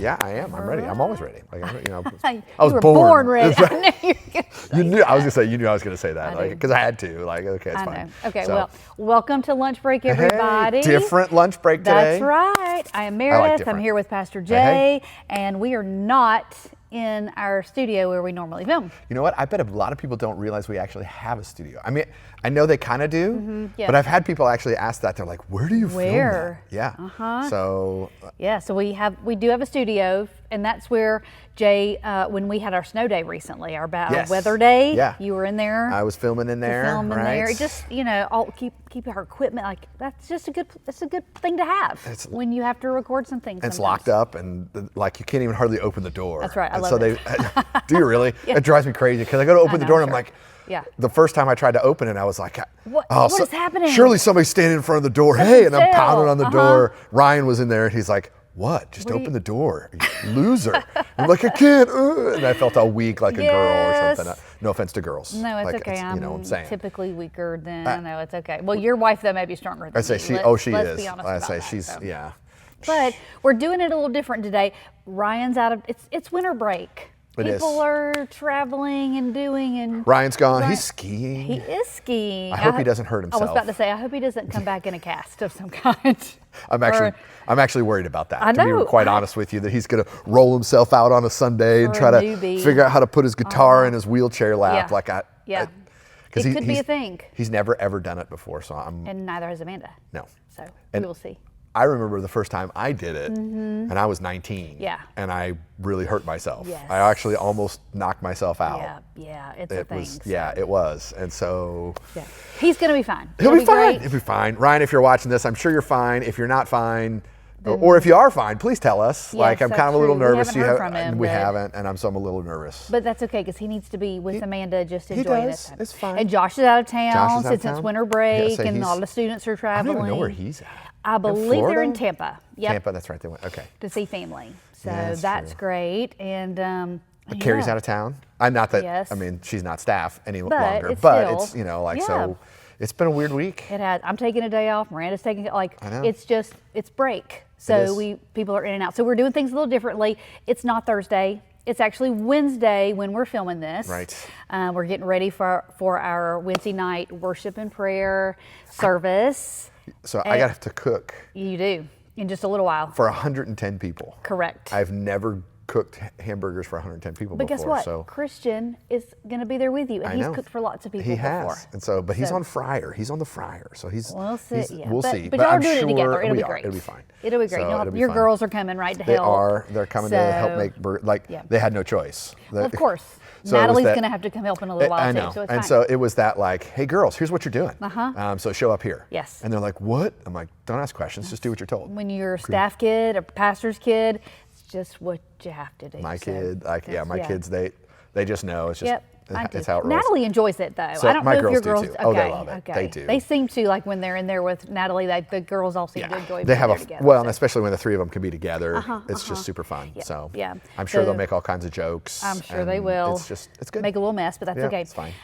Yeah, I am. I'm ready. I'm always ready. Like, I You was were born. ready. That's I right. knew you were gonna say You knew. I was gonna say. You knew I was gonna say that. I Like, do. because I had to. Like, okay, it's I fine. know. Okay, So, well, welcome to Lunch Break, everybody. Hey, different lunch break today. That's right. I am Meredith. I'm different. here with Pastor Hey, Jay, and we are not in our studio where we normally film. You know what? I bet a lot of people don't realize we actually have a studio. I mean, I know they kind of do, yes. but I've had people actually ask that. They're like, "Where do you Where? film that?" Yeah. So Yeah, so we do have a studio, and that's where Jay, when we had our snow day recently, our Yes. weather day, Yeah. you were in there. I was filming in there. Filming right? there. It just, all keep our equipment, like that's just a good thing to have when you have to record some things. It's sometimes. locked up, and like you can't even hardly open the door. That's right. I And love so it. do you really? Yeah. It drives me crazy because I go to open the door and I'm sure. like, Yeah. The first time I tried to open it, I was like, What oh, is happening? Surely somebody's standing in front of the door. Something Hey, and I'm fell. pounding on the door. Ryan was in there, and he's like, "What? Just What are open you- the door, you loser!" I'm like, "I can't," and I felt all weak, like a girl or Yes. something. No offense to girls. No, it's like, okay. you know what I'm saying. Typically weaker than no, it's okay. Well, your wife though may be stronger than I say you. she. Let's She let's is. Be honest I about say that, she's. so. Yeah. But we're doing it a little different today. Ryan's out of it's winter break. It is. People are traveling and doing and Ryan's gone. Ryan- He's skiing. he is skiing. I hope he doesn't hurt I was himself. about to say I hope he doesn't come back in a cast of some kind. I'm actually worried about that. I To know. be quite honest with you, that he's going to roll himself out on a Sunday and For try a to newbie. figure out how to put his guitar in his wheelchair lap. Yeah. Like Yeah. 'cause It could be a thing. He's never ever done it before, so I'm And neither has Amanda. no. So And we will see. I remember the first time I did it, and I was 19. Yeah. And I really hurt myself. Yes. I actually almost knocked myself out. Yeah, it's a It thing. was, so, yeah, it was, and so yeah. He's gonna be fine. he'll be fine. Great. He'll be fine. Ryan, if you're watching this, I'm sure you're fine. If you're not fine, or if you are fine, please tell us. Like, I'm that's kind of a little true. We nervous. haven't heard from him, we but- haven't, and so I'm a little nervous. But that's okay because he needs to be with Amanda, just enjoying does. it. It's fine. And Josh is out of town Josh is out of since town. it's winter Yeah, break, so and he's- all the students are I traveling. don't even know where he's at. I believe they're Florida? in Tampa. Yep, Tampa, that's right. They went. Okay. to see family. So Yeah, that's that's true. great. And Carrie's yeah. out of town. I'm not that. Yes. I mean, she's not staff any But longer. it's But still- it's like yeah. so. It's been a weird week. It has. I'm taking a day off. Miranda's taking I know. it's break. So is. people are in and out. So we're doing things a little differently. It's not Thursday. It's actually Wednesday when we're filming this. Right. We're getting ready for our Wednesday night worship and prayer service. So I got to cook You do in just a little while. for 110 people. Correct. I've never cooked hamburgers for 110 people But before. guess what? So Christian is going to be there with you, and I he's know. cooked for lots of people he before. has, and so but he's So- on fryer. He's on the fryer, so he's. We'll see. he's- Yeah. We'll but, see. But y'all are I'm doing sure it together. It'll we be are. great. It'll be fine. It'll be great. So it'll be Your fun. girls are coming right to They help. are. They're coming to help So- make Yeah. they had no choice. Well, of course. So it was Natalie's that- going to have to come help in a little while I too. know. So it's and fine. so it was that like, hey girls, here's what you're doing. So show up here. Yes. And they're like, what? I'm like, don't ask questions. Just do what you're told. when you're a staff kid, a pastor's kid, it's just what you have to do. My So kid, like, yeah, that's- my kids, they just know. It's just, Yep. I do. it's how it rolls. Natalie enjoys it though. So I don't my know if girls your do, girls. too. Okay, Oh, they love it. okay. They do. They seem to like when they're in there with Natalie. The girls all seem to enjoy. They being have there a together, well, and so. especially when the three of them can be together, it's just super fun. Yeah, So yeah. I'm sure So- they'll make all kinds of jokes. I'm sure they and will. It's good. Make a little mess, but that's Yeah, okay. it's fine.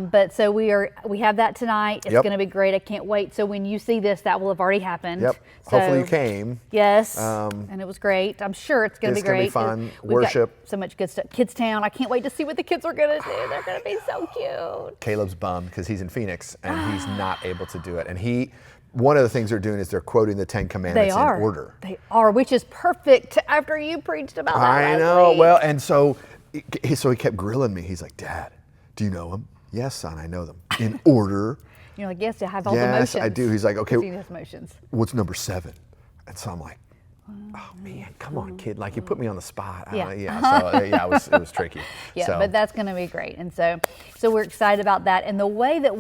But so we have that tonight. It's Yep. going to be great. I can't wait. So when you see this, that will have already happened. Yep. So, Hopefully you came. Yes. And it was great. I'm sure it's going to be It's gonna be great. fun. We've got Worship. so much good stuff. Kids Town. I can't wait to see what the kids are going to do. They're going to be so cute. Caleb's bummed because he's in Phoenix and he's not able to do it. And one of the things they're doing is they're quoting the 10 Commandments They are. in order. They are, which is perfect after you preached about that I last know. week. Well, and so he kept grilling me. He's like, Dad, do you know them? Yes, son, I know them. In order. You're like, yes, I have all the Yes, motions. I do. He's like, okay, He has motions. what's number 7? And so I'm like, oh man, come on, kid. Like you put me on the spot. Yeah. It was tricky. Yeah, So, but that's going to be great. And so we're excited about that. And the way that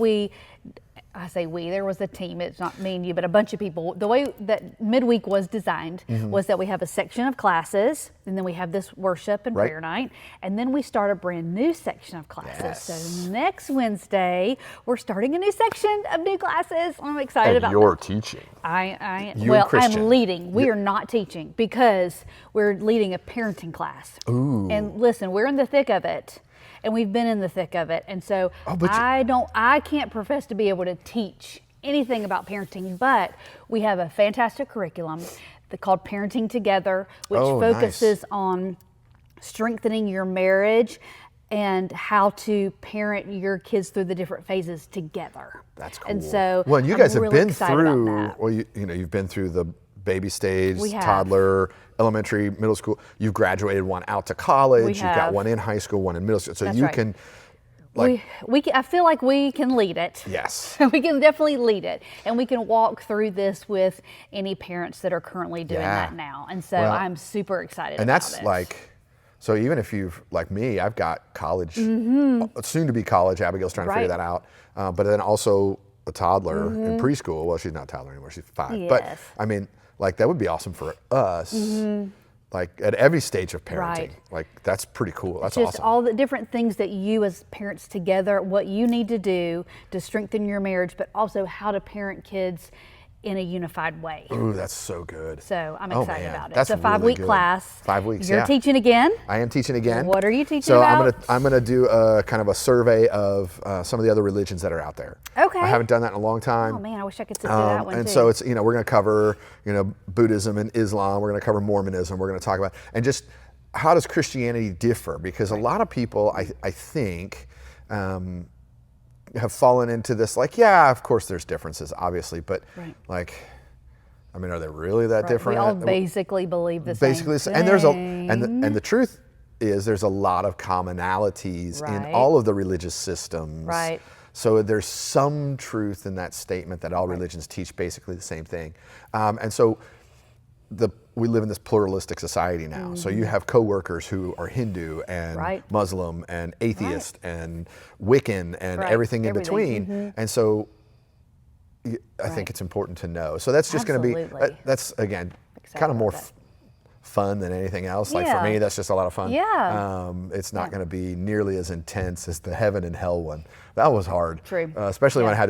I say we, there was a team, it's not me and you, but a bunch of people. The way that Midweek was designed was that we have a section of classes, and then we have this worship and Right. prayer night, and then we start a brand new section of classes. Yes. So next Wednesday, we're starting a new section of new classes. I'm excited and about you're that. teaching. Well, I'm Christian. leading. We are not teaching because we're leading a parenting class. Ooh. And listen, we're in the thick of it. And we've been in the thick of it. And so but I can't profess to be able to teach anything about parenting, but we have a fantastic curriculum. called Parenting Together, which Oh, focuses on strengthening your marriage and how to parent your kids through the different phases together. That's cool. And so, well, and you I'm guys have really been excited about through. that. Well, you've been through the baby stage, We have. toddler, elementary, middle school. You've graduated one out to college. We You've got have. one in high school, one in middle school. So That's you right. can, like, I feel like we can lead it. yes. We can definitely lead it, and we can walk through this with any parents that are currently doing Yeah. that now. And so Well, I'm super excited And about that's it. like, so even if you've, like me, I've got college, soon to be college. Abigail's trying to figure Right. that out. But then also a toddler in preschool. Well, she's not a toddler anymore. She's 5. But Yes. I mean, like that would be awesome for us. Like at every stage of parenting. Right. Like that's pretty cool. That's just awesome. all the different things that you as parents together, what you need to do to strengthen your marriage, but also how to parent kids in a unified way. Ooh, that's so good. So I'm Oh, excited man. about it. That's It's a 5-week really good. class. 5 weeks, You're yeah. teaching again. I am teaching again. What are you teaching so about? I'm gonna do a kind of a survey of some of the other religions that are out there. Okay. I haven't done that in a long time. Oh man, I wish I could sit through that one and too. so it's, we're going to cover, Buddhism and Islam. We're going to cover Mormonism. We're going to talk about, and just how does Christianity differ? Because a lot of people, I think, have fallen into this, like, yeah, of course there's differences, obviously, but Right. like, I mean, are they really that Right. different? We all basically believe the Basically, same and thing. and the truth is there's a lot of commonalities in Right. all of the religious systems. Right. So there's some truth in that statement that all religions teach basically the same thing. And so we live in this pluralistic society now. So you have coworkers who are Hindu and Right. Muslim and atheist and Wiccan and Right. everything in Everything. between. And so I think it's important to know. So that's just going to be, Absolutely. that's again, Excited kind of more about that. fun than anything else. Like for Yeah. me, that's just a lot of fun. Yeah. It's not going to be nearly as intense as the heaven and hell one. That was hard. True. Especially when Yeah.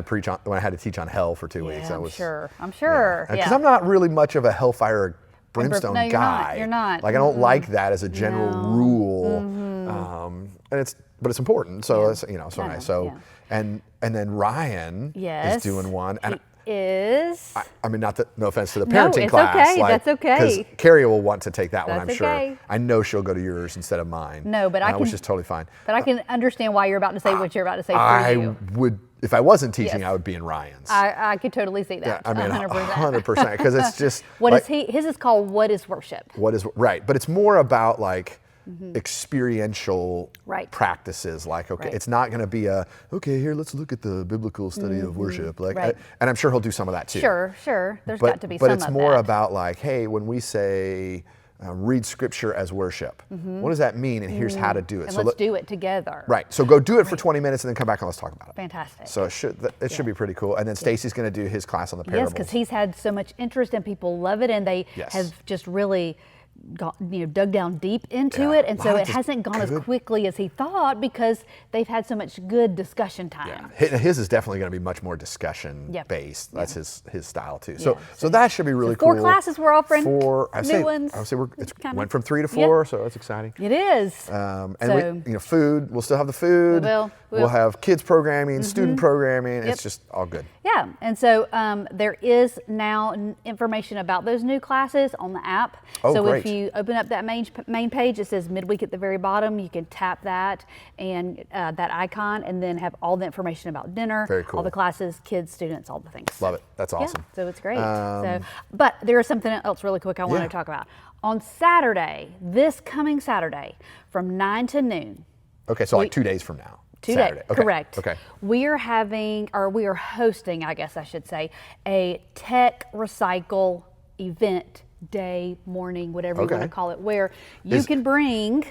when I had to teach on hell for 2 weeks. Yeah, That I'm was sure. I'm sure. Because Yeah. I'm not really much of a hellfire brimstone No, you're guy. not. You're not. Like I don't like that as a general No. rule. And it's important. So Yeah. it's so I know, nice. So yeah. and then Ryan Yes. is doing one. And Is I mean, no offense to the No, parenting it's class. okay. That's okay. Because Carrie will want to take that one, That's I'm sure. okay. I know she'll go to yours instead of mine. No, but I which can- is totally fine. But I can understand why you're about to say what you're about to say for I you. would, if I wasn't teaching, Yes. I would be in Ryan's. I could totally see that. I mean, 100%. 100%. Because it's just What like, is he? His is called What is Worship? what is right, but it's more about like experiential Right. practices. Like, okay, Right. it's not going to be okay. Here, let's look at the biblical study of worship. Like, Right. and I'm sure he'll do some of that too. Sure. There's But, got to be but some it's of more that. about like, hey, when we say read scripture as worship, what does that mean? And here's how to do it. And So let's do it together. right. So go do it for 20 minutes and then come back and let's talk about it. Fantastic. So it should be pretty cool. And then Stacy's going to do his class on the Yes, parables. because he's had so much interest and people love it, and they Yes. have just really dug down deep into Yeah, it, and a so lot of it just hasn't gone as good- quickly as he thought because they've had so much good discussion Yeah. time. His is definitely going to be much more discussion Yep. based. That's his style too. Yeah, So that should be really cool. 4 classes we're offering, I would say ones. it Kinda. went from 3 to Yeah. 4, so that's exciting. It is. And So- food. We'll still have the food. will. We'll have kids programming, student programming. It's just all good. Yeah, and so there is now information about those new classes on the app. Oh, so great. if you open up that main page, it says Midweek at the very bottom. You can tap that and that icon, and then have all the information about dinner, Very cool. all the classes, kids, students, all the things. Love it. That's awesome. Yeah, so it's great. But there is something else really quick I want Yeah. to talk about. On Saturday, this coming Saturday, from 9 to noon. Okay, so like 2 days from now. 2 Saturday. days, Okay. correct. Okay. We are hosting, I guess I should say, a tech recycle event, day, morning, whatever you want Okay. to call it, where you can bring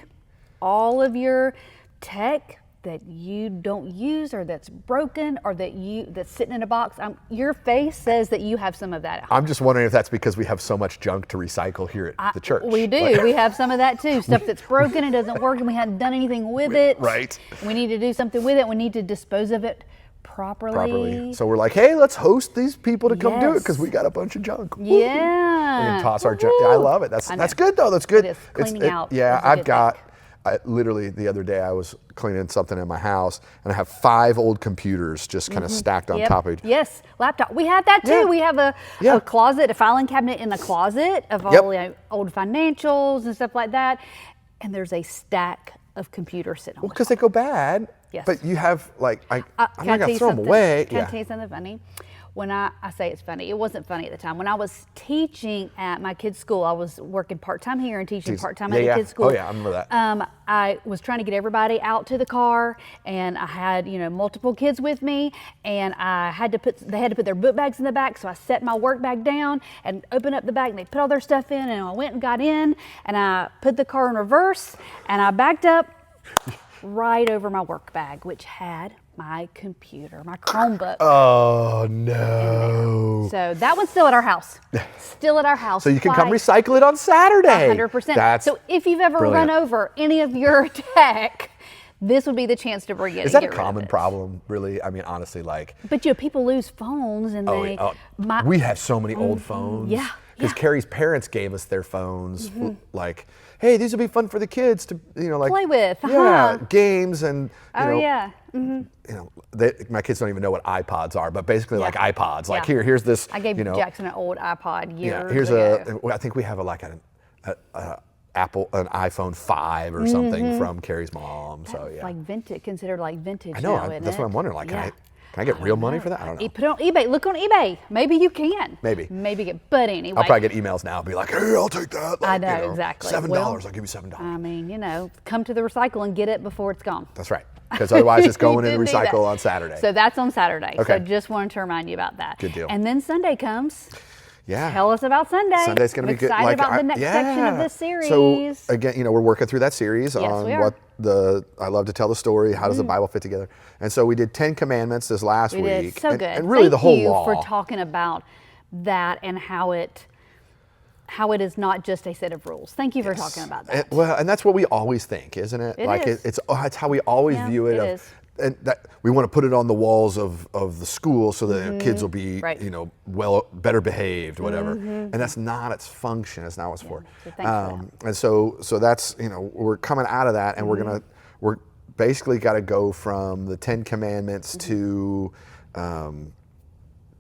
all of your tech that you don't use or that's broken or that's sitting in a box. Your face says that you have some of that at home. I'm just wondering if that's because we have so much junk to recycle here at the church. We do. We have some of that too. Stuff that's broken and doesn't work and we haven't done anything with it. Right. We need to do something with it. We need to dispose of it properly. So we're like, hey, let's host these people to come do it Yes. because we got a bunch of junk. Woo. Yeah. We can toss our junk. Woohoo. I love it. I know. That's good though. That's good. It is. Cleaning out Yeah, is a I've good got. literally the other day I was cleaning something in my house, and I have 5 old computers just kind of stacked on top of each. Yes, laptop. We have that too. Yeah. We have a closet, a filing cabinet in the closet of all old financials and stuff like that. And there's a stack of computers sitting on Because they go bad. Yes. But you have like, I'm not Can I going to throw them something? away. Can I tell you something funny? When I say it's funny, it wasn't funny at the time. When I was teaching at my kids' school, I was working part-time here and teaching part-time at the kids' school. Oh yeah, I remember that. I was trying to get everybody out to the car, and I had, multiple kids with me, and they had to put their book bags in the back, so I set my work bag down and opened up the bag, and they put all their stuff in, and I went and got in, and I put the car in reverse, and I backed up right over my work bag, which had my computer, my Chromebook. Oh no. So that one's still at our house. Still at our house. So you can come recycle it on Saturday. 100%. So if you've ever run over any of your tech, this would be the chance to bring it. Is that a common problem, really? I mean, honestly, like. But people lose phones, and we have so many old phones. Yeah. Because Carrie's parents gave us their phones, like, hey, these will be fun for the kids to, like play with. Yeah, games and. My kids don't even know what iPods are, but basically like iPods. Like here's this. I gave Jackson an old iPod years here's ago. I think we have an iPhone 5 or something from Carrie's mom. That's like vintage, considered like vintage. I know. Now, isn't That's it? what I'm wondering. Like, can I get real money for that? I don't know. Put it on eBay. Look on eBay. Maybe you can. Maybe. But anyway. I'll probably get emails now. Be like, hey, I'll take that. Like, I know, exactly. $7. I'll give you $7. I mean, come to the recycle and get it before it's gone. That's right. Because otherwise it's going in the recycle on Saturday. So that's on Saturday. Okay. So just wanted to remind you about that. Good deal. And then Sunday comes. Yeah. Tell us about Sunday. Sunday's going to be good. Excited about the next section of this series. So again, we're working through that series on we are. I love to tell the story. How does the Bible fit together? And so we did 10 commandments this last week. Did. So good. And really Thank the whole you law. for talking about that and how it is not just a set of rules. Thank you for talking about that. And that's what we always think, isn't it? It is. It's how we always view it. It is. And that we want to put it on the walls of the school so that kids will be, better behaved, whatever. And that's not its function. It's not what it's for. So thanks for that. And so that's, we're coming out of that, and we're basically got to go from the 10 Commandments to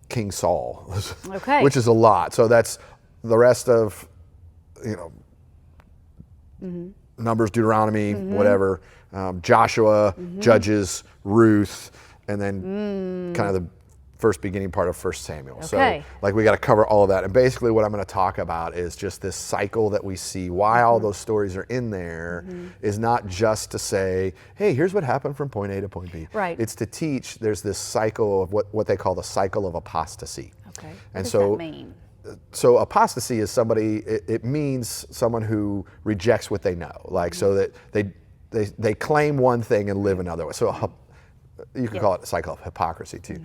King Saul, which is a lot. So that's the rest of, Numbers, Deuteronomy, whatever, Joshua, Judges, Ruth, and then kind of the first beginning part of 1 Samuel. Okay. So we got to cover all of that. And basically what I'm going to talk about is just this cycle that we see. Why all those stories are in there is not just to say, hey, here's what happened from point A to point B. Right. It's to teach there's this cycle of what they call the cycle of apostasy. Okay. And what does that mean? So apostasy is it means someone who rejects what they know, so that they claim one thing and live another way. So you can call it a cycle of hypocrisy too.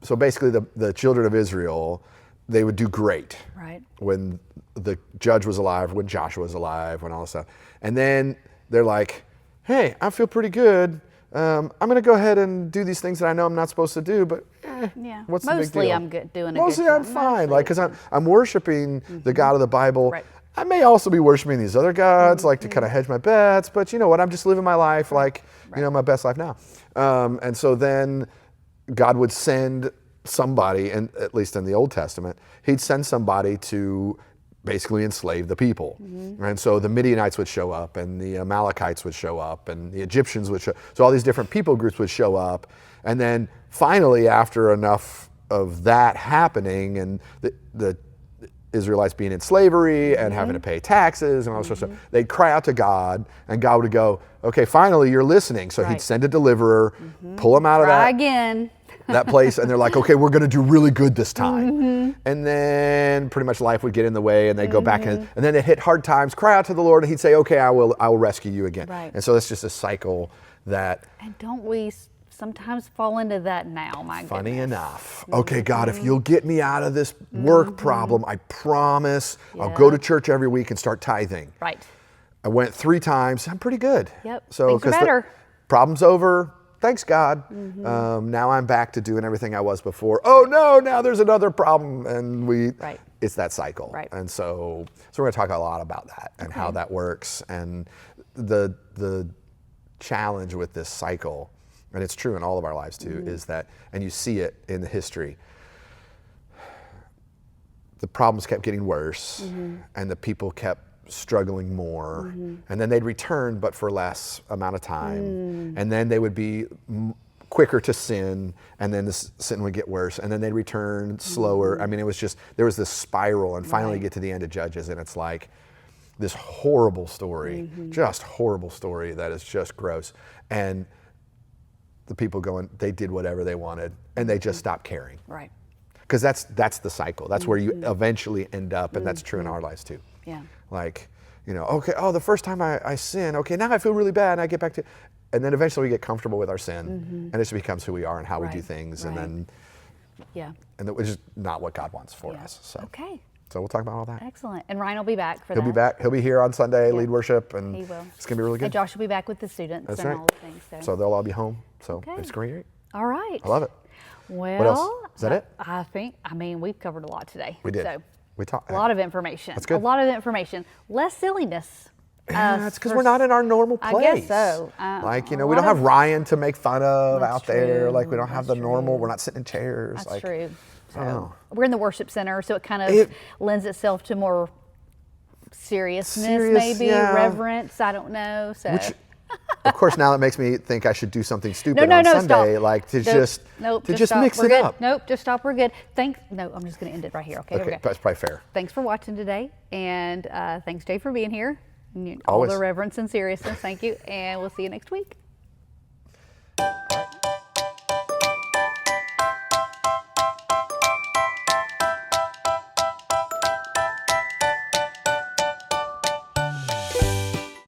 So basically the children of Israel, they would do great when the judge was alive, when Joshua was alive, when all this stuff. And then they're like, hey, I feel pretty good. I'm going to go ahead and do these things that I know I'm not supposed to do, but what's the big deal? Mostly I'm good doing it. Mostly I'm fine, because I'm worshiping the God of the Bible. Right. I may also be worshiping these other gods, to kind of hedge my bets, but you know what? I'm just living my life my best life now. And so then God would send somebody, and at least in the Old Testament, he'd send somebody to basically enslave the people. And so the Midianites would show up, and the Amalekites would show up, and the Egyptians would show up. So all these different people groups would show up. And then finally, after enough of that happening, and the Israelites being in slavery and having to pay taxes and all this sort of stuff, they'd cry out to God, and God would go, okay, finally you're listening. So he'd send a deliverer, pull them out of that place, and they're like, okay, we're going to do really good this time. And then pretty much life would get in the way, and they'd go back in, and then they hit hard times, cry out to the Lord, and he'd say, okay, I will rescue you again. Right. And so that's just a cycle that... And don't we sometimes fall into that now, my goodness? Funny enough. Okay, God, if you'll get me out of this work problem, I promise I'll go to church every week and start tithing. Right. I went 3 times. I'm pretty good. Yep. So Things are better. Problem's over. Thanks, God. Now I'm back to doing everything I was before. Oh no, now there's another problem, and it's that cycle. Right. And so we're going to talk a lot about that and how that works. And the challenge with this cycle, and it's true in all of our lives too, is that, and you see it in the history, the problems kept getting worse, and the people kept struggling more, and then they'd return, but for less amount of time, and then they would be quicker to sin, and then the sin would get worse, and then they'd return slower. I mean, it was just, there was this spiral, and finally get to the end of Judges, and it's like this horrible story, just horrible story that is just gross. And the people going, they did whatever they wanted, and they just stopped caring. Right. Because that's the cycle. That's where you eventually end up, and that's true in our lives too. Yeah. Like, you know, okay, oh, the first time I sin, okay, now I feel really bad, and I get back to, and then eventually we get comfortable with our sin, and it just becomes who we are and how we do things, and then, and which is not what God wants for us. So, okay. So we'll talk about all that. Excellent. And Ryan will be back for that. He'll be back. He'll be here on Sunday, lead worship, and He will. it's gonna be really good. And Josh will be back with the students That's and right. all the things. So they'll all be home. So Okay. it's gonna be great. All right. I love it. Well, What else? Is that it? I mean, we've covered a lot today. We did. So, We talked. a lot of information. That's good. A lot of information. Less silliness. Yeah, it's because we're not in our normal place. I guess so. Like, you a know, we lot don't have of- Ryan to make fun of That's out there. true. Like, we don't have the That's normal, true. we're not sitting in chairs. That's like, true. I don't know. We're in the worship center, so it kind of lends itself to more seriousness, maybe, yeah. reverence. I don't know. So. Which, of course, now it makes me think I should do something stupid No, on Sunday, stop. like to Nope, just stop. mix We're it good. up. Nope, just stop. We're good. Thanks. No, I'm just going to end it right here. Okay. Okay, that's probably fair. Thanks for watching today, and thanks, Jay, for being here. All Always. the reverence and seriousness. Thank you, and we'll see you next week. All right.